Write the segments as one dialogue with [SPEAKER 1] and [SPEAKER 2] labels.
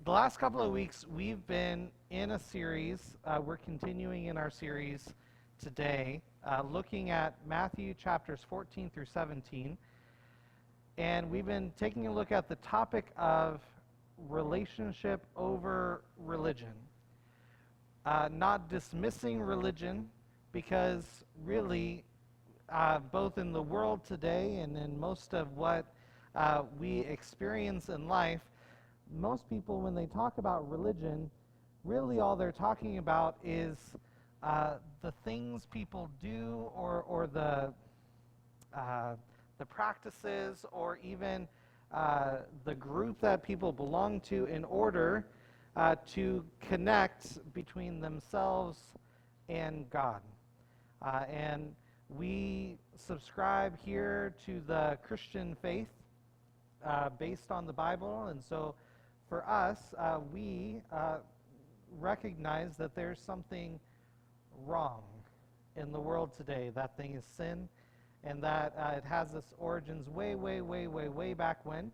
[SPEAKER 1] The last couple of weeks, we've been in a series. We're continuing in our series today, looking at Matthew chapters 14 through 17. And we've been taking a look at the topic of relationship over religion. Not dismissing religion, because really, both in the world today and in most of what we experience in life, most people, when they talk about religion, really all they're talking about is the things people do, or the practices, or even the group that people belong to, in order to connect between themselves and God. And we subscribe here to the Christian faith based on the Bible, and so for us, we recognize that there's something wrong in the world today. That thing is sin, and that it has its origins way back when,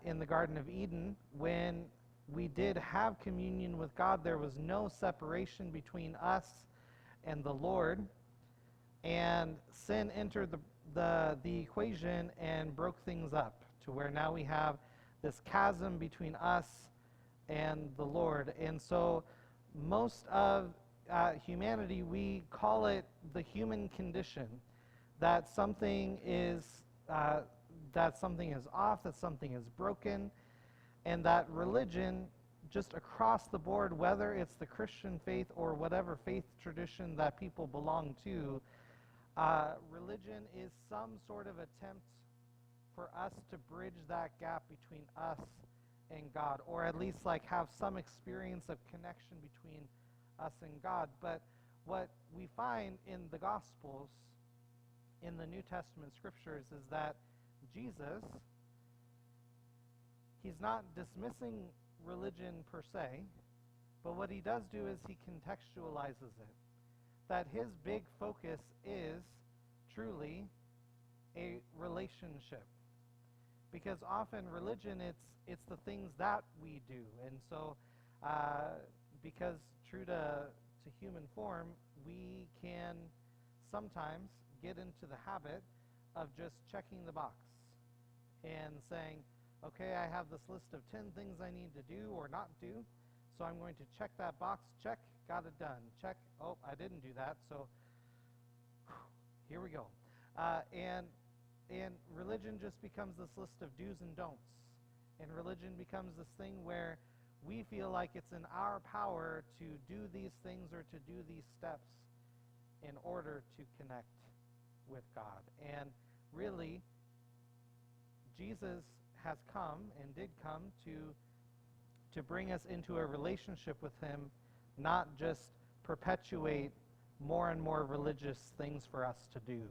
[SPEAKER 1] in the Garden of Eden, when we did have communion with God. There was no separation between us and the Lord, and sin entered the equation and broke things up to where now we have this chasm between us and the Lord. And so most of humanity, we call it the human condition, that something is off, that something is broken, and that religion, just across the board, whether it's the Christian faith or whatever faith tradition that people belong to, religion is some sort of attempt for us to bridge that gap between us and God, or at least like have some experience of connection between us and God. But what we find in the Gospels, in the New Testament scriptures, is that Jesus, he's not dismissing religion per se, but what he does do is he contextualizes it. That his big focus is truly a relationship. Because often religion, it's the things that we do. And so, because true to human form, we can sometimes get into the habit of just checking the box and saying, okay, I have this list of 10 things I need to do or not do, so I'm going to check that box, check, got it done, check, oh, I didn't do that, so here we go. And religion just becomes this list of do's and don'ts. And religion becomes this thing where we feel like it's in our power to do these things or to do these steps in order to connect with God. And really, Jesus has come and did come to bring us into a relationship with him, not just perpetuate more and more religious things for us to do.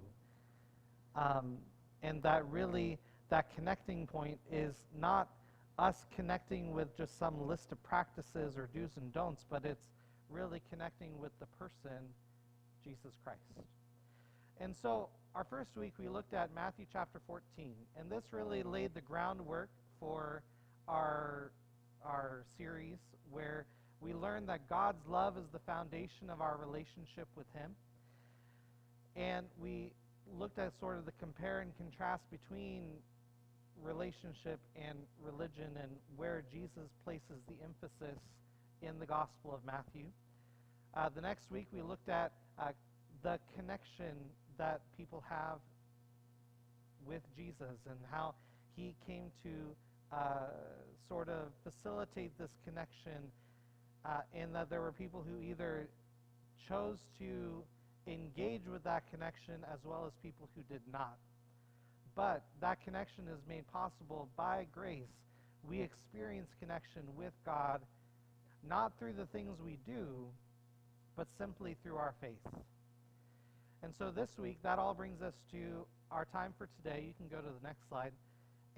[SPEAKER 1] And that really, that connecting point is not us connecting with just some list of practices or do's and don'ts, but it's really connecting with the person, Jesus Christ. And so our first week we looked at Matthew chapter 14, and this really laid the groundwork for our series, where we learned that God's love is the foundation of our relationship with him. And we looked at sort of the compare and contrast between relationship and religion, and where Jesus places the emphasis in the Gospel of Matthew. The next week we looked at the connection that people have with Jesus, and how he came to sort of facilitate this connection, and that there were people who either chose to engage with that connection as well as people who did not. But that connection is made possible by grace. We experience connection with God not through the things we do, but simply through our faith. And so this week, that all brings us to our time for today. You can go to the next slide.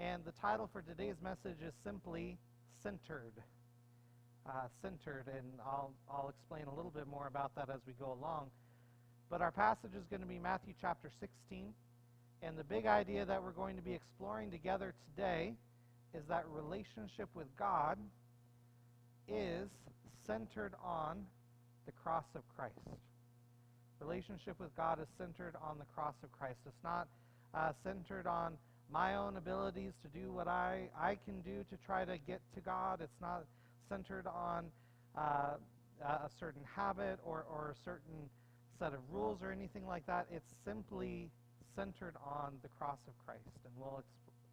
[SPEAKER 1] And the title for today's message is simply Centered. Centered, and I'll explain a little bit more about that as we go along. But our passage is going to be Matthew chapter 16, and the big idea that we're going to be exploring together today is that relationship with God is centered on the cross of Christ. Relationship with God is centered on the cross of Christ. It's not centered on my own abilities to do what I can do to try to get to God. It's not centered on a certain habit or a certain set of rules or anything like that. It's simply centered on the cross of Christ, and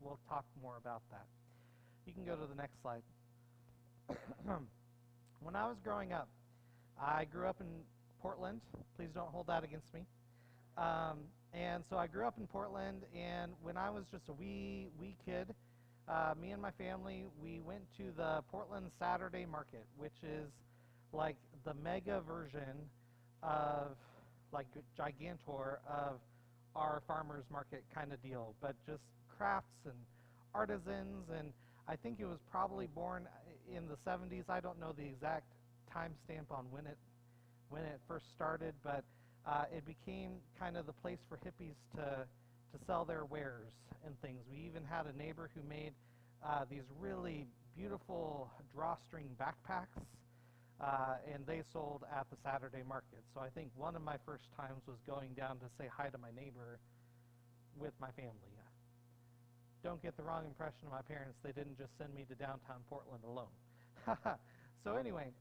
[SPEAKER 1] we'll talk more about that. You can go to the next slide. When I was growing up, I grew up in Portland. Please don't hold that against me. And so I grew up in Portland, and when I was just a wee kid, me and my family, we went to the Portland Saturday Market, which is like the mega version of like Gigantor of our farmers market kind of deal, but just crafts and artisans. And I think it was probably born in the 70s. I don't know the exact timestamp on when it first started, but it became kind of the place for hippies to sell their wares and things. We even had a neighbor who made these really beautiful drawstring backpacks, and they sold at the Saturday market. So I think one of my first times was going down to say hi to my neighbor with my family. Don't get the wrong impression of my parents. They didn't just send me to downtown Portland alone. So anyway,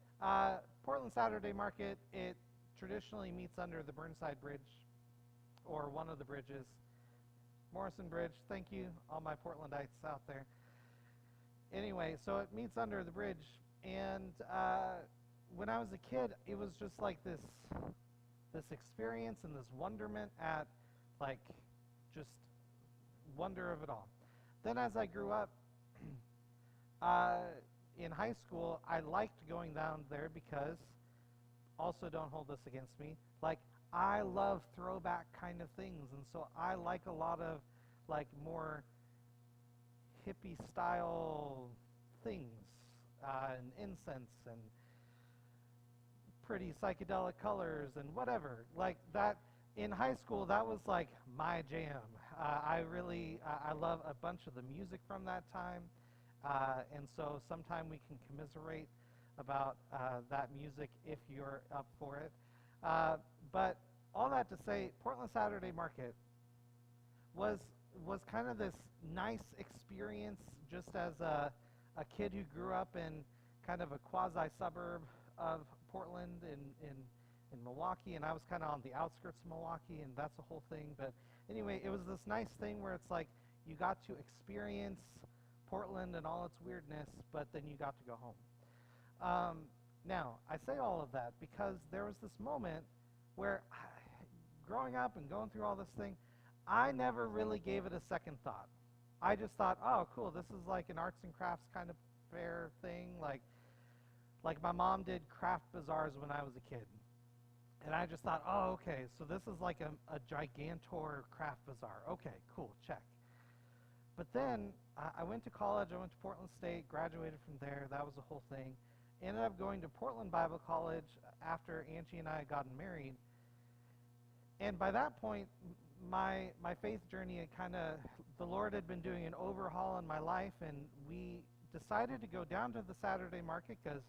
[SPEAKER 1] Portland Saturday Market, it traditionally meets under the Burnside Bridge, or one of the bridges. Morrison Bridge, thank you, all my Portlandites out there. Anyway, so it meets under the bridge, and when I was a kid, it was just like this experience and this wonderment at, like, just wonder of it all. Then as I grew up, in high school, I liked going down there because, also don't hold this against me, like, I love throwback kind of things, and so I like a lot of, like, more hippie style things, and incense and pretty psychedelic colors and whatever. Like that, in high school, that was like my jam. I love a bunch of the music from that time, and so sometime we can commiserate about that music if you're up for it. But all that to say, Portland Saturday Market was kind of this nice experience just as a kid who grew up in kind of a quasi-suburb of Portland in Milwaukee, and I was kind of on the outskirts of Milwaukee, and that's a whole thing. But anyway, it was this nice thing where it's like you got to experience Portland and all its weirdness, but then you got to go home. Now, I say all of that because there was this moment where, growing up and going through all this thing, I never really gave it a second thought. I just thought, oh, cool, this is like an arts and crafts kind of fair thing. Like my mom did craft bazaars when I was a kid. And I just thought, oh, okay, so this is like a Gigantor craft bazaar. Okay, cool, check. But then I went to college. I went to Portland State, graduated from there. That was the whole thing. Ended up going to Portland Bible College after Angie and I had gotten married. And by that point, my faith journey had the Lord had been doing an overhaul in my life, and we decided to go down to the Saturday market because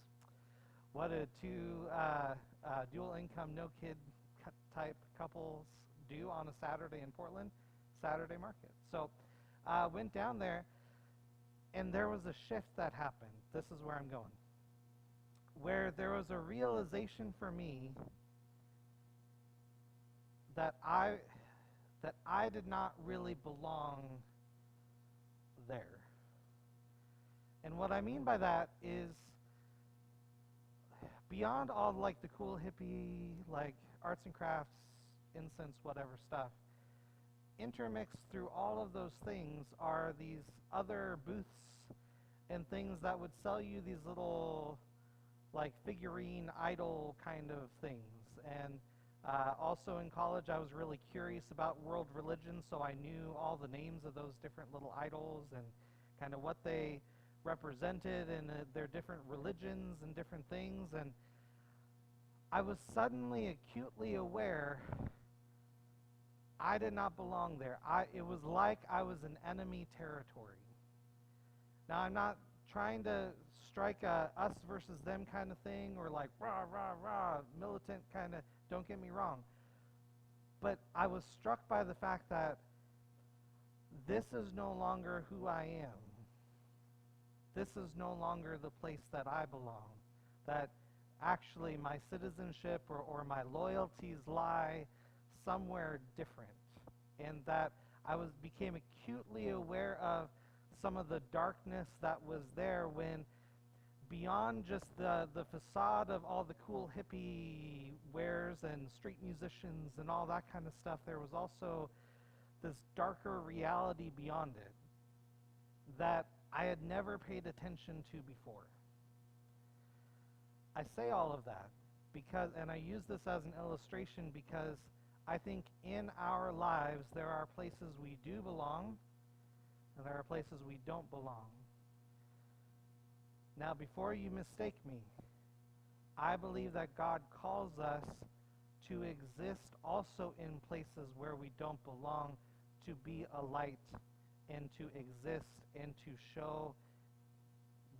[SPEAKER 1] what do two dual income, no kid type couples do on a Saturday in Portland? Saturday market. So went down there, and there was a shift that happened. This is where I'm going. Where there was a realization for me that I did not really belong there. And what I mean by that is, beyond all like the cool hippie, like arts and crafts, incense, whatever stuff, intermixed through all of those things are these other booths and things that would sell you these little like figurine idol kind of things. And also in college, I was really curious about world religion, so I knew all the names of those different little idols and kind of what they represented and their different religions and different things. And I was suddenly acutely aware I did not belong there. It was like I was in enemy territory. Now, I'm not trying to strike a us versus them kind of thing, or like rah, rah, rah, militant kind of, don't get me wrong. But I was struck by the fact that this is no longer who I am. This is no longer the place that I belong. That actually my citizenship or my loyalties lie somewhere different. And that I became acutely aware of some of the darkness that was there when, beyond just the facade of all the cool hippie wares and street musicians and all that kind of stuff, there was also this darker reality beyond it that I had never paid attention to before. I say all of that because, and I use this as an illustration because I think in our lives there are places we do belong and there are places we don't belong. Now, before you mistake me, I believe that God calls us to exist also in places where we don't belong, to be a light and to exist and to show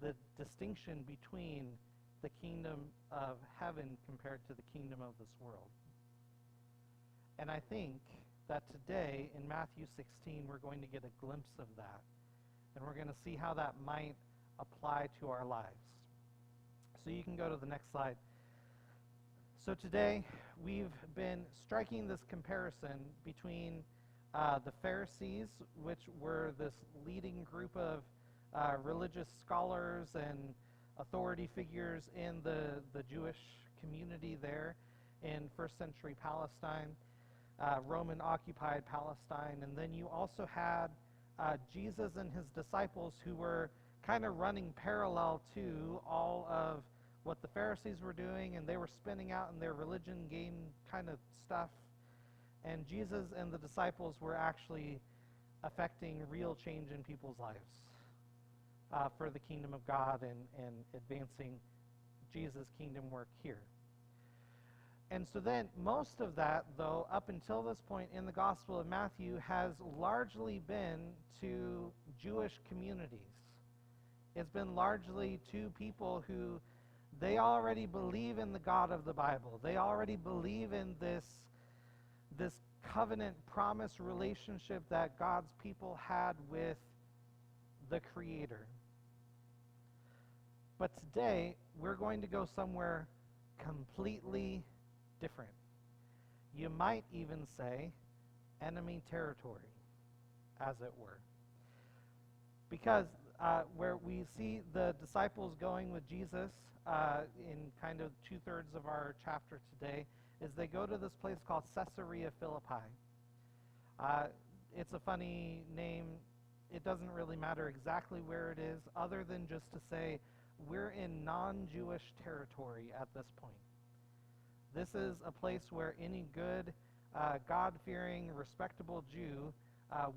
[SPEAKER 1] the distinction between the kingdom of heaven compared to the kingdom of this world. And I think that today in Matthew 16 we're going to get a glimpse of that. And we're going to see how that might apply to our lives. So you can go to the next slide. So today we've been striking this comparison between the Pharisees, which were this leading group of religious scholars and authority figures in the Jewish community there in first century Palestine, Roman-occupied Palestine. And then you also had Jesus and his disciples who were kind of running parallel to all of what the Pharisees were doing, and they were spinning out in their religion game kind of stuff. And Jesus and the disciples were actually affecting real change in people's lives for the kingdom of God and advancing Jesus' kingdom work here. And so then most of that, though, up until this point in the Gospel of Matthew, has largely been to Jewish communities. It's been largely to people who they already believe in the God of the Bible. They already believe in this covenant promise relationship that God's people had with the Creator. But today, we're going to go somewhere completely different. You might even say enemy territory, as it were. Because where we see the disciples going with Jesus in kind of 2/3 of our chapter today is they go to this place called Caesarea Philippi. It's a funny name. It doesn't really matter exactly where it is, other than just to say we're in non-Jewish territory at this point. This is a place where any good, God-fearing, respectable Jew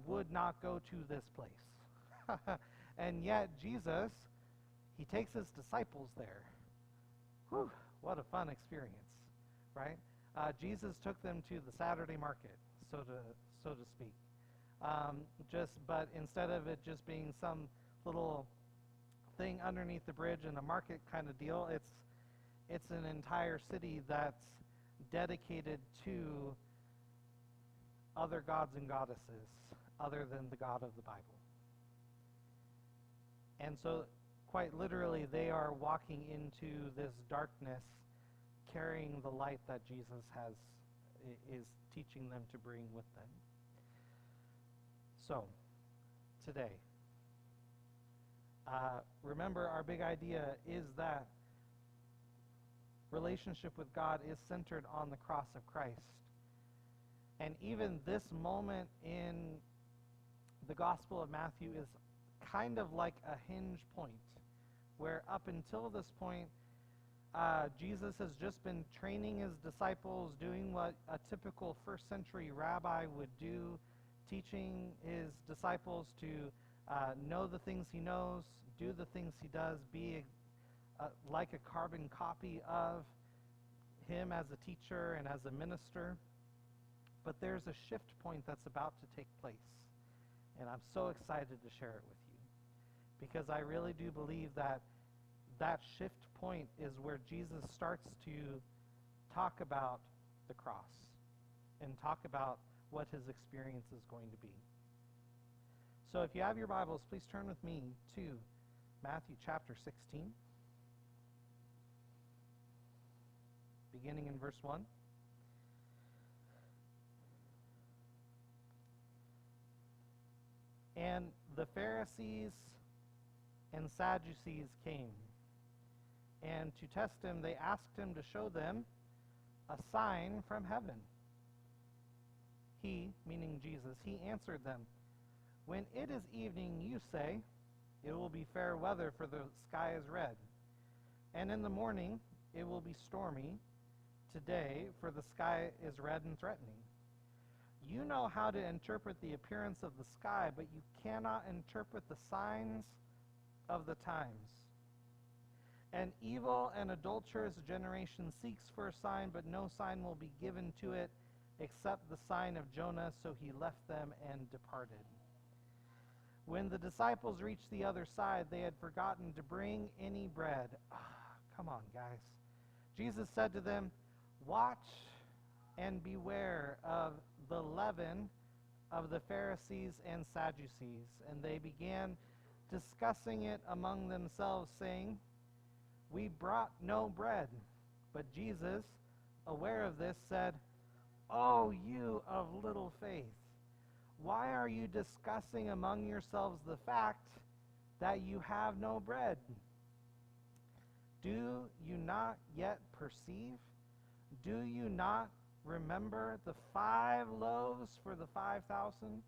[SPEAKER 1] would not go to this place. And yet Jesus, he takes his disciples there. Whew, what a fun experience, right? Jesus took them to the Saturday market, so to speak. But instead of it just being some little thing underneath the bridge in a market kind of deal, it's an entire city that's dedicated to other gods and goddesses other than the God of the Bible. And so, quite literally, they are walking into this darkness carrying the light that Jesus is teaching them to bring with them. So, today, remember our big idea is that relationship with God is centered on the cross of Christ. And even this moment in the Gospel of Matthew is kind of like a hinge point, where up until this point, Jesus has just been training his disciples, doing what a typical first century rabbi would do, teaching his disciples to know the things he knows, do the things he does, be like a carbon copy of him as a teacher and as a minister. But there's a shift point that's about to take place, and I'm so excited to share it with you. because I really do believe that that shift point is where Jesus starts to talk about the cross and talk about what his experience is going to be. So if you have your Bibles, please turn with me to Matthew chapter 16, beginning in verse 1. And the Pharisees and Sadducees came, and to test him, they asked him to show them a sign from heaven. He, meaning Jesus, he answered them, "When it is evening, you say, 'It will be fair weather, for the sky is red.' And in the morning, 'It will be stormy today, for the sky is red and threatening.' You know how to interpret the appearance of the sky, but you cannot interpret the signs of the times. An evil and adulterous generation seeks for a sign, but no sign will be given to it except the sign of Jonah." So he left them and departed. When the disciples reached the other side, they had forgotten to bring any bread. Come on, guys. Jesus said to them, "Watch and beware of the leaven of the Pharisees and Sadducees." And they began discussing it among themselves, saying, "We brought no bread." But Jesus, aware of this, said, "Oh, you of little faith, why are you discussing among yourselves the fact that you have no bread? Do you not yet perceive? Do you not remember the 5 loaves for the 5,000,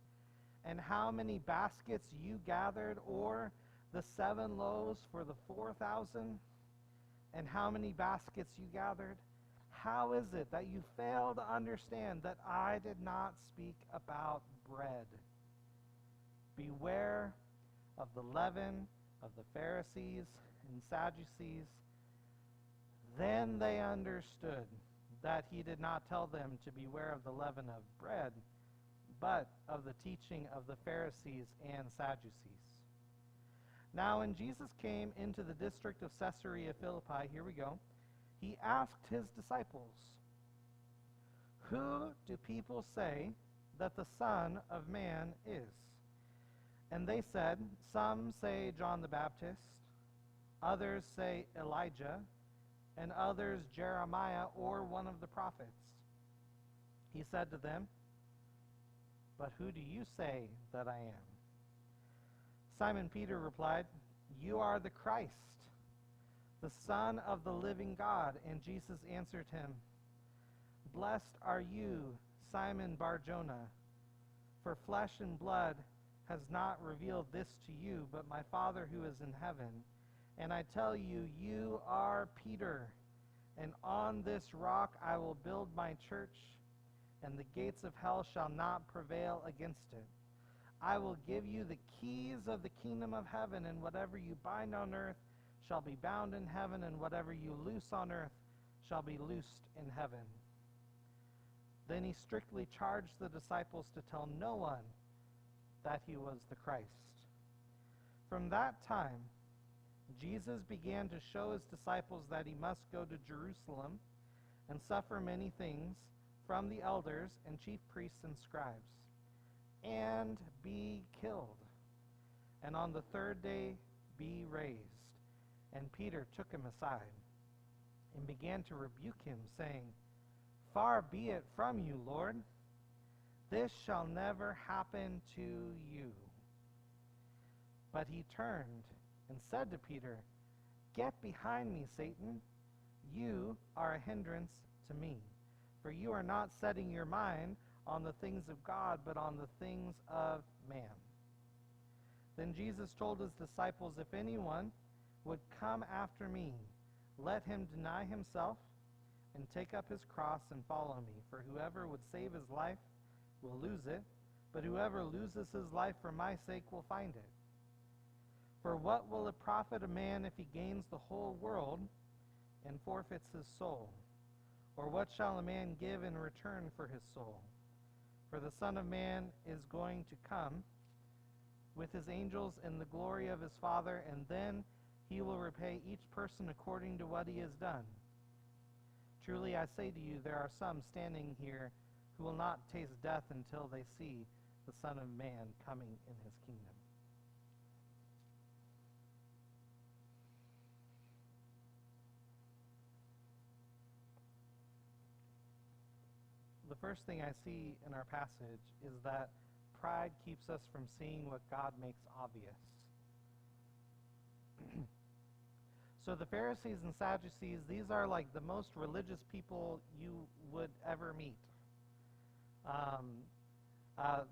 [SPEAKER 1] and how many baskets you gathered, or the 7 loaves for the 4,000, and how many baskets you gathered? How is it that you fail to understand that I did not speak about bread? Beware of the leaven of the Pharisees and Sadducees." Then they understood that he did not tell them to beware of the leaven of bread, but of the teaching of the Pharisees and Sadducees. Now when Jesus came into the district of Caesarea Philippi, here we go, he asked his disciples, "Who do people say that the Son of Man is?" And they said, "Some say John the Baptist, others say Elijah, and others Jeremiah or one of the prophets." He said to them, "But who do you say that I am?" Simon Peter replied, "You are the Christ, the Son of the living God." And Jesus answered him, "Blessed are you, Simon Bar-Jonah, for flesh and blood has not revealed this to you, but my Father who is in heaven. And I tell you, you are Peter, and on this rock I will build my church, and the gates of hell shall not prevail against it. I will give you the keys of the kingdom of heaven, and whatever you bind on earth shall be bound in heaven, and whatever you loose on earth shall be loosed in heaven." Then he strictly charged the disciples to tell no one that he was the Christ. From that time, Jesus began to show his disciples that he must go to Jerusalem and suffer many things from the elders and chief priests and scribes, and be killed, and on the 3rd day be raised. And Peter took him aside and began to rebuke him, saying, "Far be it from you, Lord. This shall never happen to you." But he turned and said to Peter, "Get behind me, Satan. You are a hindrance to me, for you are not setting your mind on the things of God, but on the things of man." Then Jesus told his disciples, "If anyone would come after me, let him deny himself and take up his cross and follow me. For whoever would save his life will lose it, but whoever loses his life for my sake will find it. For what will it profit a man if he gains the whole world and forfeits his soul? Or what shall a man give in return for his soul? For the Son of Man is going to come with his angels in the glory of his Father, and then he will repay each person according to what he has done. Truly I say to you, there are some standing here who will not taste death until they see the Son of Man coming in his kingdom. The first thing I see in our passage is that pride keeps us from seeing what God makes obvious. So the Pharisees and Sadducees, these are like the most religious people you would ever meet.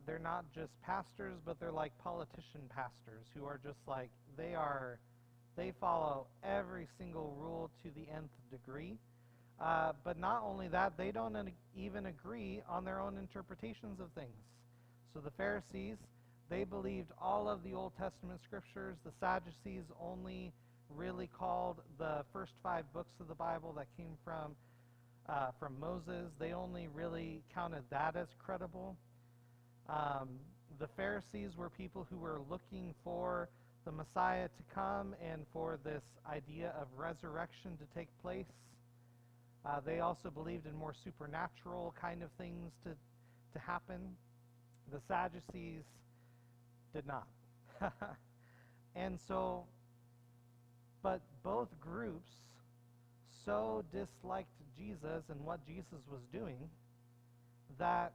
[SPEAKER 1] They're not just pastors, but they're like politician pastors who are just like, they follow every single rule to the nth degree. But not only that, they don't even agree on their own interpretations of things. So the Pharisees, they believed all of the Old Testament scriptures. The Sadducees only really called the first 5 books of the Bible that came from Moses. They only really counted that as credible. The Pharisees were people who were looking for the Messiah to come and for this idea of resurrection to take place. They also believed in more supernatural kind of things to happen. The Sadducees did not. And so, but both groups so disliked Jesus and what Jesus was doing that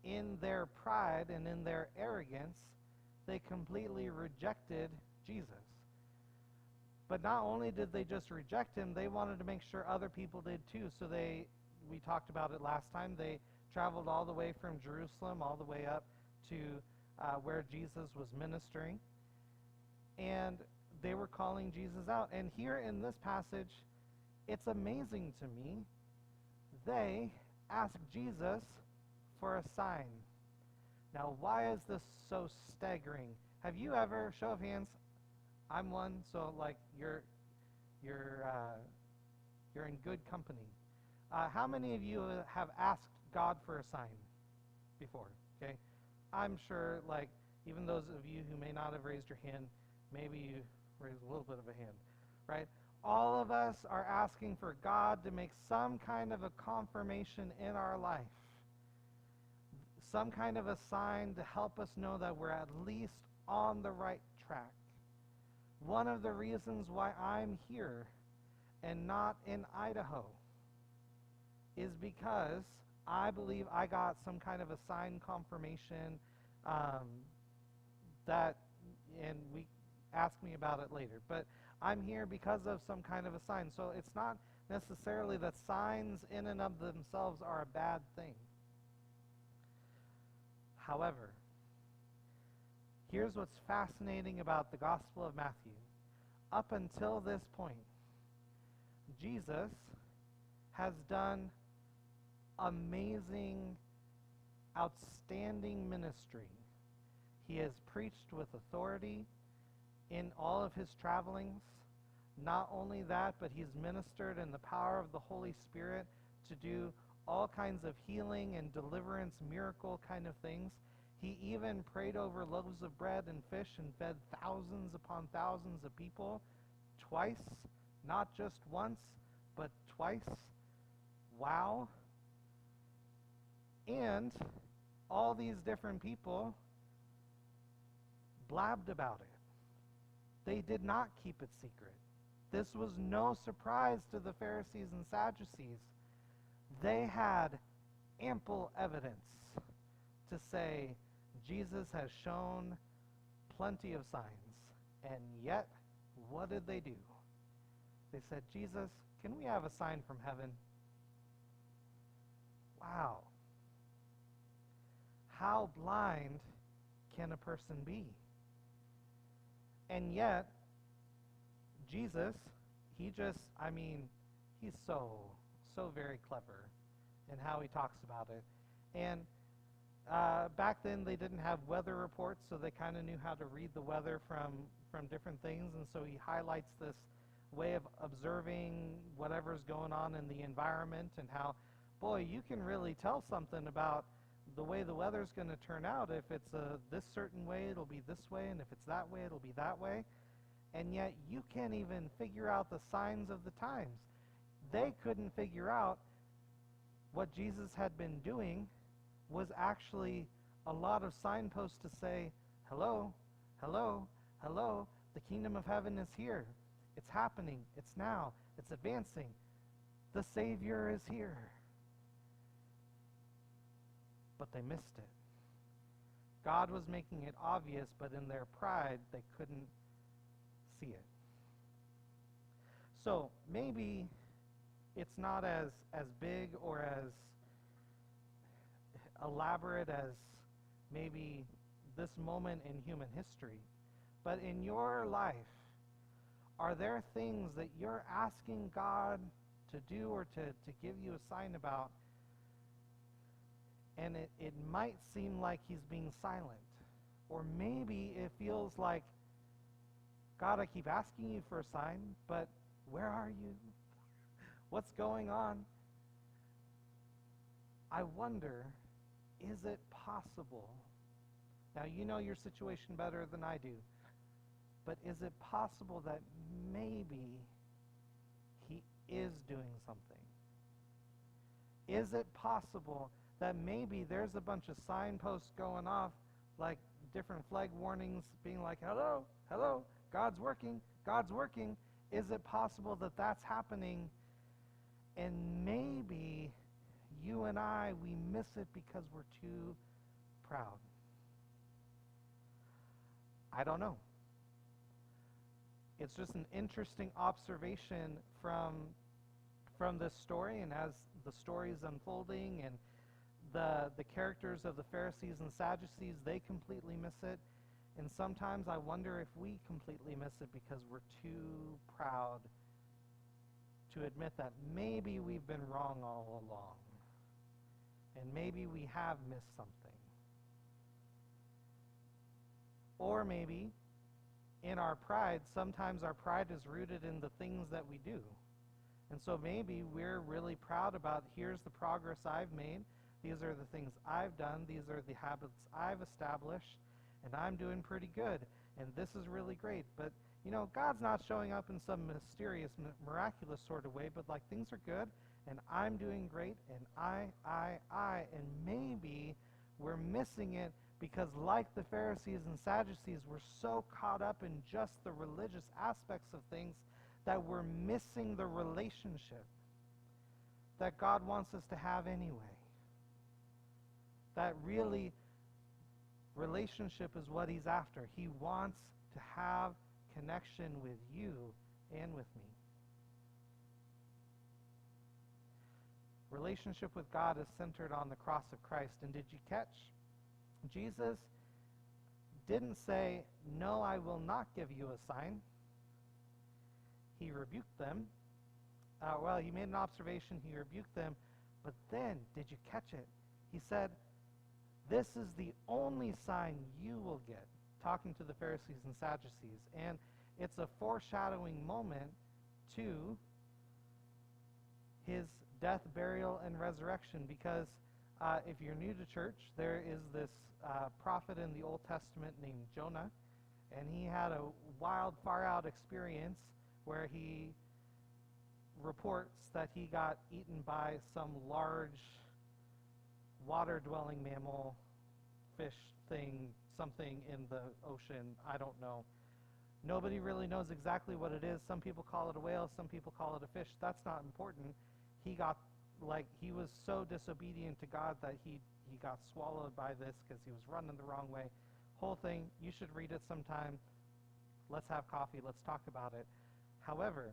[SPEAKER 1] in their pride and in their arrogance, they completely rejected Jesus. But not only did they just reject him, they wanted to make sure other people did too. So we talked about it last time, they traveled all the way from Jerusalem all the way up to where Jesus was ministering. And they were calling Jesus out. And here in this passage, it's amazing to me, they asked Jesus for a sign. Now, why is this so staggering? Have you ever, show of hands, I'm one, so like you're in good company. How many of you have asked God for a sign before? Okay, I'm sure, like, even those of you who may not have raised your hand, maybe you raised a little bit of a hand, right? All of us are asking for God to make some kind of a confirmation in our life, some kind of a sign to help us know that we're at least on the right track. One of the reasons why I'm here and not in Idaho is because I believe I got some kind of a sign confirmation and we ask me about it later. But I'm here because of some kind of a sign. So it's not necessarily that signs in and of themselves are a bad thing. However, here's what's fascinating about the Gospel of Matthew. Up until this point, Jesus has done amazing, outstanding ministry. He has preached with authority in all of his travelings. Not only that, but he's ministered in the power of the Holy Spirit to do all kinds of healing and deliverance, miracle kind of things. He even prayed over loaves of bread and fish and fed thousands upon thousands of people twice, not just once, but twice. Wow. And all these different people blabbed about it. They did not keep it secret. This was no surprise to the Pharisees and Sadducees. They had ample evidence to say Jesus has shown plenty of signs. And yet, what did they do? They said, Jesus, can we have a sign from heaven? Wow. How blind can a person be? And yet, Jesus, he's so very clever in how he talks about it. And back then they didn't have weather reports, so they kind of knew how to read the weather from different things. And so he highlights this way of observing whatever's going on in the environment and how, boy, you can really tell something about the way the weather's going to turn out. If it's this certain way, it'll be this way, and if it's that way, it'll be that way. And yet you can't even figure out the signs of the times. They couldn't figure out what Jesus had been doing was actually a lot of signposts to say, hello, hello, hello, the kingdom of heaven is here. It's happening. It's now. It's advancing. The Savior is here. But they missed it. God was making it obvious, but in their pride, they couldn't see it. So maybe it's not as big or as elaborate as maybe this moment in human history, but in your life, are there things that you're asking God to do or to give you a sign about, and it might seem like he's being silent? Or maybe it feels like, God, I keep asking you for a sign, but where are you? What's going on? I wonder, is it possible? Now, you know your situation better than I do, but is it possible that maybe he is doing something? Is it possible that maybe there's a bunch of signposts going off, like different flag warnings being like, hello, hello, God's working, God's working. Is it possible that that's happening? And maybe you and I, we miss it because we're too proud. I don't know. It's just an interesting observation from this story, and as the story is unfolding, and the characters of the Pharisees and Sadducees, they completely miss it. And sometimes I wonder if we completely miss it because we're too proud to admit that maybe we've been wrong all along. And maybe we have missed something. Or maybe in our pride, sometimes our pride is rooted in the things that we do. And so maybe we're really proud about, here's the progress I've made. These are the things I've done. These are the habits I've established. And I'm doing pretty good. And this is really great. But, you know, God's not showing up in some mysterious, miraculous sort of way. But, like, things are good. And I'm doing great. And I. And maybe we're missing it because, like the Pharisees and Sadducees, we're so caught up in just the religious aspects of things that we're missing the relationship that God wants us to have anyway. That really, relationship is what he's after. He wants to have connection with you and with me. Relationship with God is centered on the cross of Christ. And did you catch? Jesus didn't say, no, I will not give you a sign. He rebuked them. He made an observation. He rebuked them. But then, did you catch it? He said, this is the only sign you will get, talking to the Pharisees and Sadducees. And it's a foreshadowing moment to his death, burial, and resurrection. Because if you're new to church, there is this prophet in the Old Testament named Jonah. And he had a wild, far-out experience where he reports that he got eaten by some large water-dwelling mammal, fish thing, something in the ocean. I don't know. Nobody really knows exactly what it is. Some people call it a whale. Some people call it a fish. That's not important. He was so disobedient to God that he got swallowed by this because he was running the wrong way. Whole thing, you should read it sometime. Let's have coffee. Let's talk about it. However,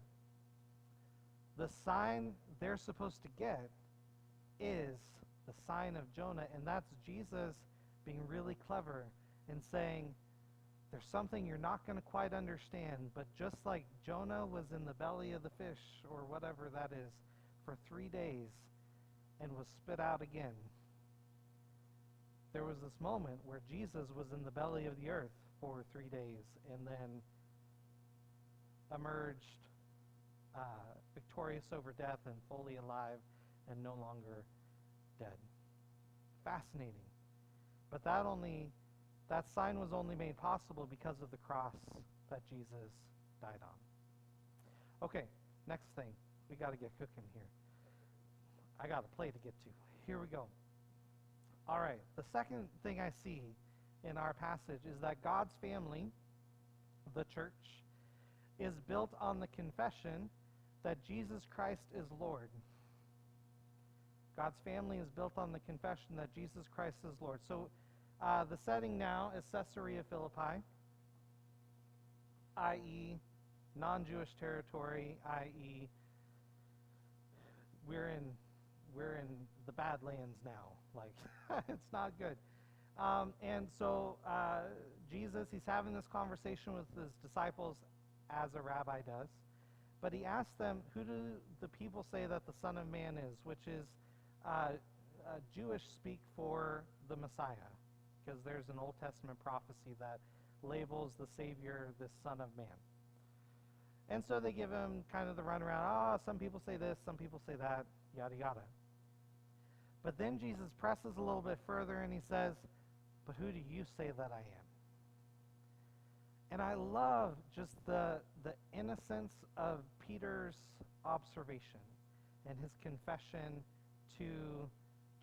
[SPEAKER 1] the sign they're supposed to get is the sign of Jonah, and that's Jesus being really clever and saying, there's something you're not going to quite understand, but just like Jonah was in the belly of the fish, or whatever that is, for 3 days and was spit out again, there was this moment where Jesus was in the belly of the earth for 3 days and then emerged victorious over death and fully alive and no longer dead. Fascinating. But that sign was only made possible because of the cross that Jesus died on. Okay, next thing. We got to get cooking here. I got a play to get to. Here we go. All right, the second thing I see in our passage is that God's family, the church, is built on the confession that Jesus Christ is Lord. God's family is built on the confession that Jesus Christ is Lord. So the setting now is Caesarea Philippi, i.e., non-Jewish territory, i.e., we're in the Badlands now. Like, it's not good. And so Jesus, he's having this conversation with his disciples as a rabbi does. But he asks them, who do the people say that the Son of Man is? Which is Jewish speak for the Messiah. Because there's an Old Testament prophecy that labels the Savior the Son of Man. And so they give him kind of the runaround. Some people say this, some people say that, yada, yada. But then Jesus presses a little bit further and he says, but who do you say that I am? And I love just the innocence of Peter's observation and his confession to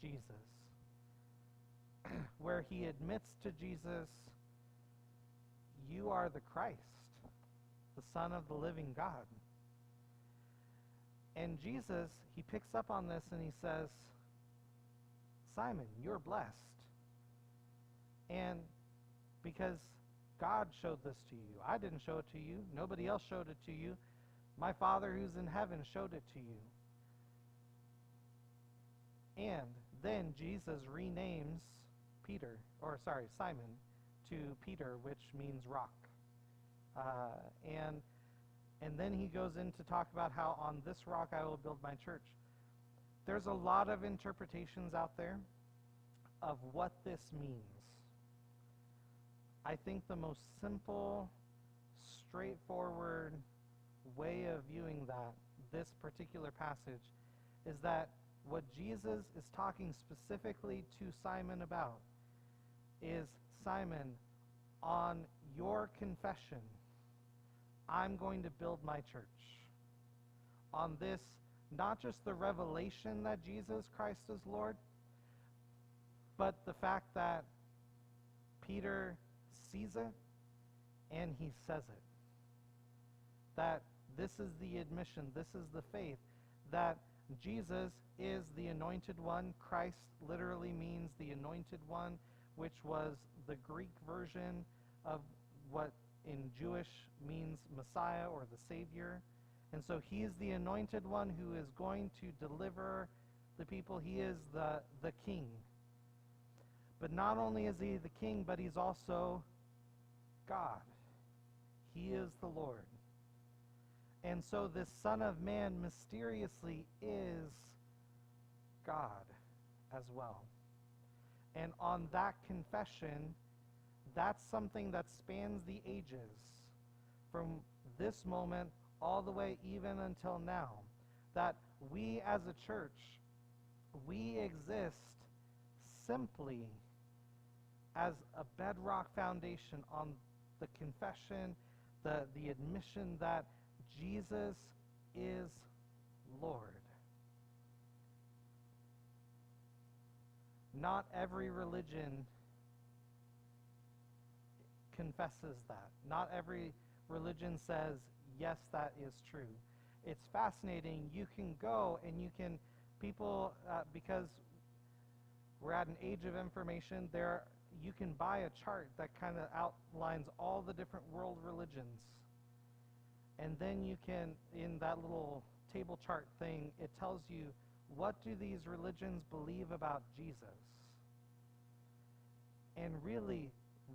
[SPEAKER 1] Jesus, where he admits to Jesus, you are the Christ, the Son of the living God. And Jesus, he picks up on this and he says, Simon, you're blessed. And because God showed this to you. I didn't show it to you. Nobody else showed it to you. My Father who's in heaven showed it to you. And then Jesus renames Simon to Peter, which means rock. And then he goes in to talk about how on this rock I will build my church. There's a lot of interpretations out there of what this means. I think the most simple, straightforward way of viewing this particular passage, is that what Jesus is talking specifically to Simon about is, Simon, on your confession, I'm going to build my church. On this, not just the revelation that Jesus Christ is Lord, but the fact that Peter sees it and he says it. That this is the admission, this is the faith, that Jesus is the anointed one. Christ literally means the anointed one, which was the Greek version of what in Jewish means Messiah or the Savior. And so he is the anointed one who is going to deliver the people. He is the king. But not only is he the king, but he's also God. He is the Lord. And so this Son of Man mysteriously is God as well. And on that confession, that's something that spans the ages, from this moment all the way even until now, that we as a church, we exist simply as a bedrock foundation on the confession, the admission that Jesus is Lord. Not every religion confesses that. Not every religion says, yes, that is true. It's fascinating. You can go and because we're at an age of information, you can buy a chart that kind of outlines all the different world religions. And then you can, in that little table chart thing, it tells you, what do these religions believe about Jesus? And really,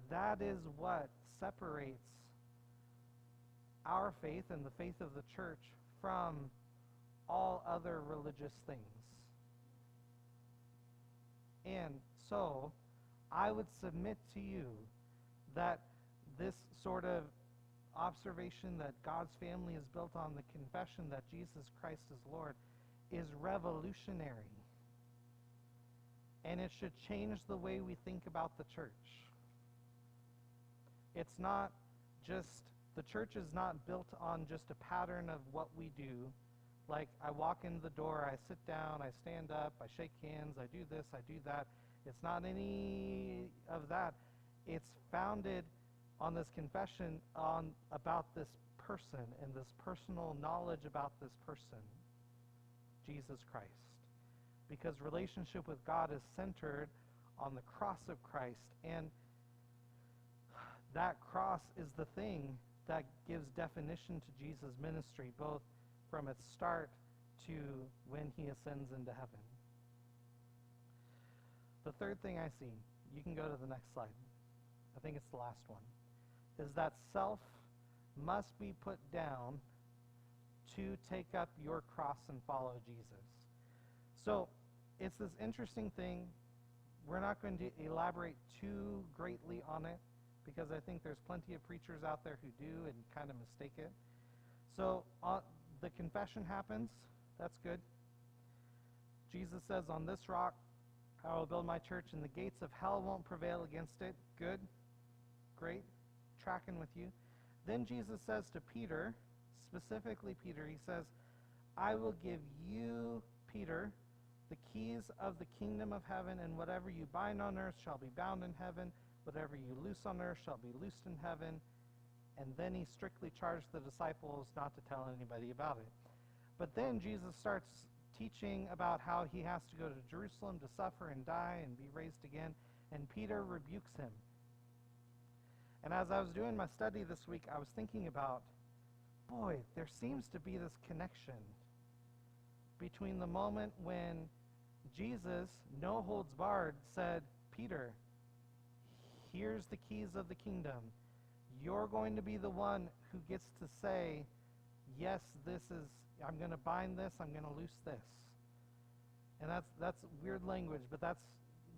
[SPEAKER 1] that is what separates our faith and the faith of the church from all other religious things. And so, I would submit to you that this sort of observation that God's family is built on the confession that Jesus Christ is Lord is revolutionary. and it should change the way we think about the church. It's not just, the church is not built on just a pattern of what we do. Like, I walk in the door, I sit down, I stand up, I shake hands, I do this, I do that. It's not any of that. It's founded on this confession about this person and this personal knowledge about this person, Jesus Christ. Because relationship with God is centered on the cross of Christ, and that cross is the thing that gives definition to Jesus' ministry, both from its start to when he ascends into heaven. The third thing I see, you can go to the next slide, I think it's the last one, is that self must be put down to take up your cross and follow Jesus. So it's this interesting thing. We're not going to elaborate too greatly on it, because I think there's plenty of preachers out there who do and kind of mistake it. So the confession happens. That's good. Jesus says, on this rock I will build my church, and the gates of hell won't prevail against it. Good. Great. Tracking with you. Then Jesus says to Peter, specifically Peter, he says, I will give you, Peter, the keys of the kingdom of heaven, and whatever you bind on earth shall be bound in heaven. Whatever you loose on earth shall be loosed in heaven. And then he strictly charged the disciples not to tell anybody about it. But then Jesus starts teaching about how he has to go to Jerusalem to suffer and die and be raised again. And Peter rebukes him. And as I was doing my study this week, I was thinking about, boy, there seems to be this connection between the moment when Jesus, no holds barred, said, Peter, here's the keys of the kingdom. You're going to be the one who gets to say, yes, I'm going to bind this, I'm going to loose this. And that's weird language, but that's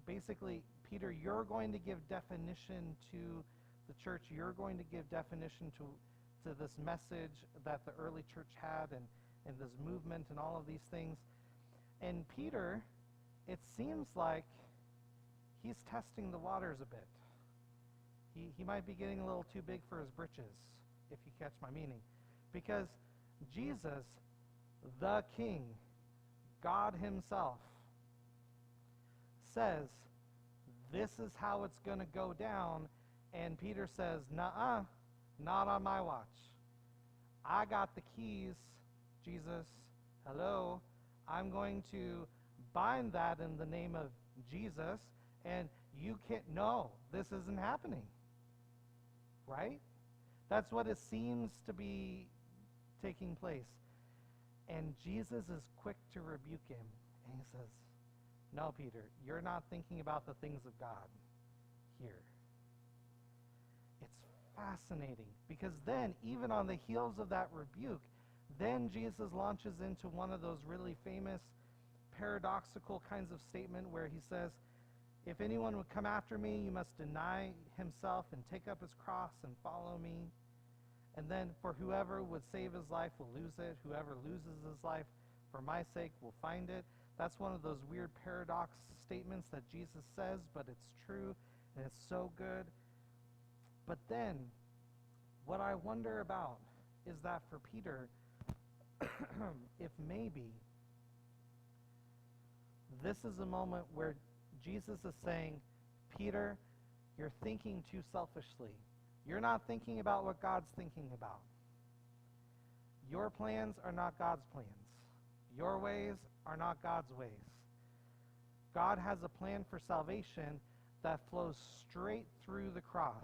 [SPEAKER 1] basically, Peter, you're going to give definition to the church. You're going to give definition to this message that the early church had, and this movement and all of these things. And Peter, it seems like he's testing the waters a bit. He might be getting a little too big for his britches, if you catch my meaning. Because Jesus, the King, God himself, says, this is how it's going to go down. And Peter says, nuh-uh, not on my watch. I got the keys, Jesus. Hello. I'm going to bind that in the name of Jesus, and you can't, no, this isn't happening. Right? That's what it seems to be taking place. And Jesus is quick to rebuke him. And he says, no, Peter, you're not thinking about the things of God here. It's fascinating, because then, even on the heels of that rebuke, then Jesus launches into one of those really famous paradoxical kinds of statement where he says, if anyone would come after me, you must deny himself and take up his cross and follow me. And then, for whoever would save his life will lose it. Whoever loses his life for my sake will find it. That's one of those weird paradox statements that Jesus says, but it's true, and it's so good. But then, what I wonder about is that for Peter, if maybe this is a moment where Jesus is saying, Peter, you're thinking too selfishly. You're not thinking about what God's thinking about. Your plans are not God's plans. Your ways are not God's ways. God has a plan for salvation that flows straight through the cross.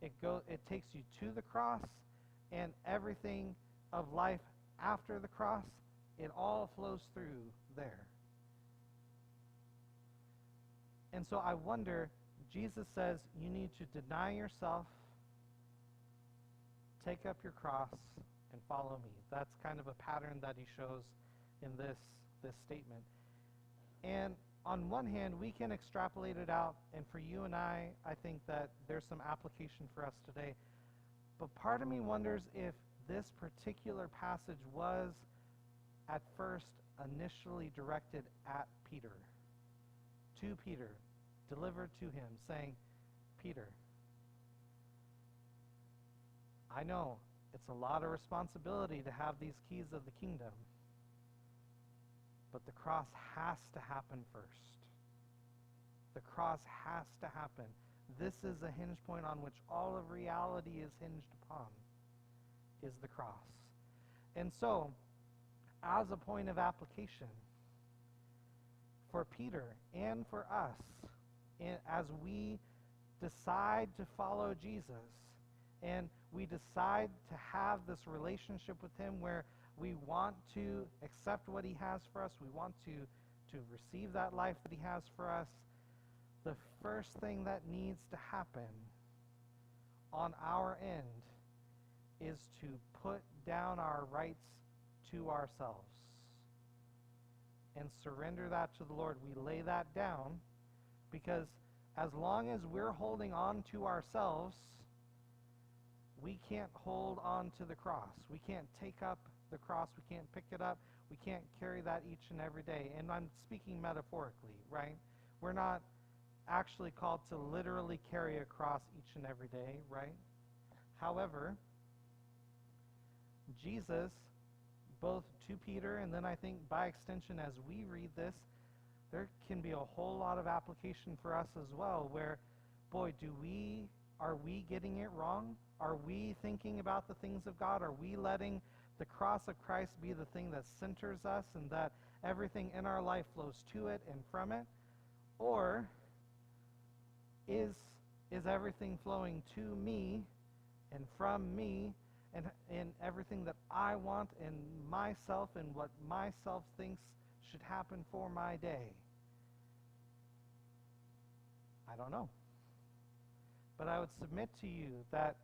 [SPEAKER 1] It takes you to the cross, and everything of life after the cross, it all flows through there. And so I wonder, Jesus says you need to deny yourself, take up your cross, and follow me. That's kind of a pattern that he shows in this statement. And on one hand, we can extrapolate it out, and for you and I think that there's some application for us today. But part of me wonders if this particular passage was at first initially directed at Peter. to Peter, delivered to him, saying, Peter, I know it's a lot of responsibility to have these keys of the kingdom, but the cross has to happen first. The cross has to happen. This is a hinge point on which all of reality is hinged upon, is the cross. And so, as a point of application, for Peter and for us, as we decide to follow Jesus, and we decide to have this relationship with him where we want to accept what he has for us, we want to receive that life that he has for us, the first thing that needs to happen on our end is to put down our rights to ourselves and surrender that to the Lord. We lay that down because as long as we're holding on to ourselves, we can't hold on to the cross. We can't take up the cross. We can't pick it up. We can't carry that each and every day. And I'm speaking metaphorically, right? We're not actually called to literally carry a cross each and every day, right? However, Jesus, both to Peter and then I think by extension as we read this, there can be a whole lot of application for us as well where, boy, are we getting it wrong? Are we thinking about the things of God? Are we letting the cross of Christ be the thing that centers us and that everything in our life flows to it and from it? Or is everything flowing to me and from me and everything that I want and myself and what myself thinks should happen for my day? I don't know. But I would submit to you that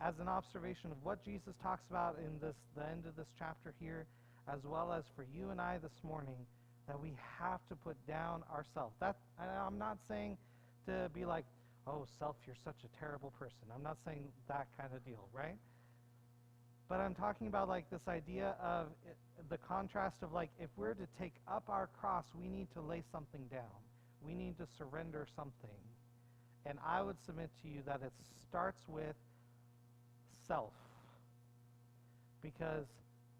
[SPEAKER 1] as an observation of what Jesus talks about in the end of this chapter here, as well as for you and I this morning, that we have to put down ourselves. I'm not saying to be like, oh, self, you're such a terrible person. I'm not saying that kind of deal, right? But I'm talking about like this idea of the contrast of like, if we're to take up our cross, we need to lay something down. We need to surrender something. And I would submit to you that it starts with self. Because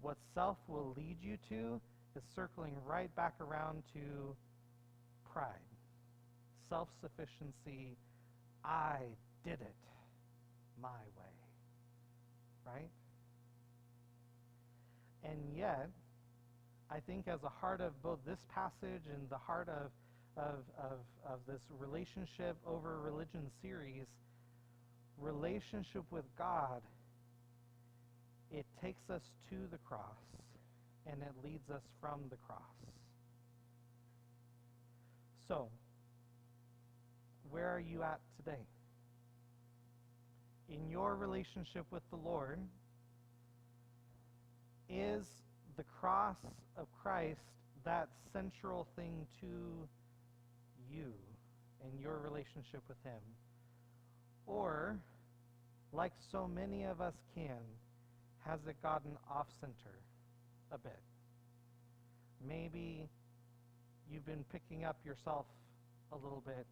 [SPEAKER 1] what self will lead you to is circling right back around to pride, self-sufficiency. I did it my way, right? And yet, I think as a heart of both this passage and the heart of this relationship over religion series, relationship with God, it takes us to the cross and it leads us from the cross. So, where are you at today? In your relationship with the Lord, is the cross of Christ that central thing to you and your relationship with him? Or, like so many of us can, has it gotten off-center a bit? Maybe you've been picking up yourself a little bit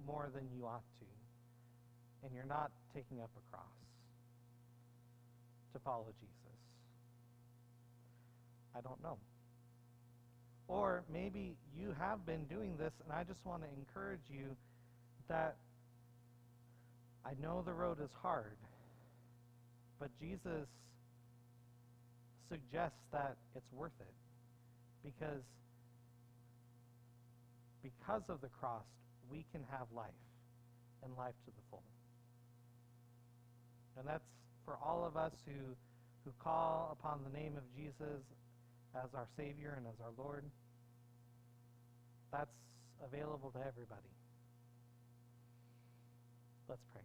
[SPEAKER 1] more than you ought to, and you're not taking up a cross to follow Jesus. I don't know. Or maybe you have been doing this, and I just want to encourage you that I know the road is hard, but Jesus suggests that it's worth it because of the cross, we can have life and life to the full. And that's for all of us who call upon the name of Jesus as our Savior and as our Lord. That's available to everybody. Let's pray.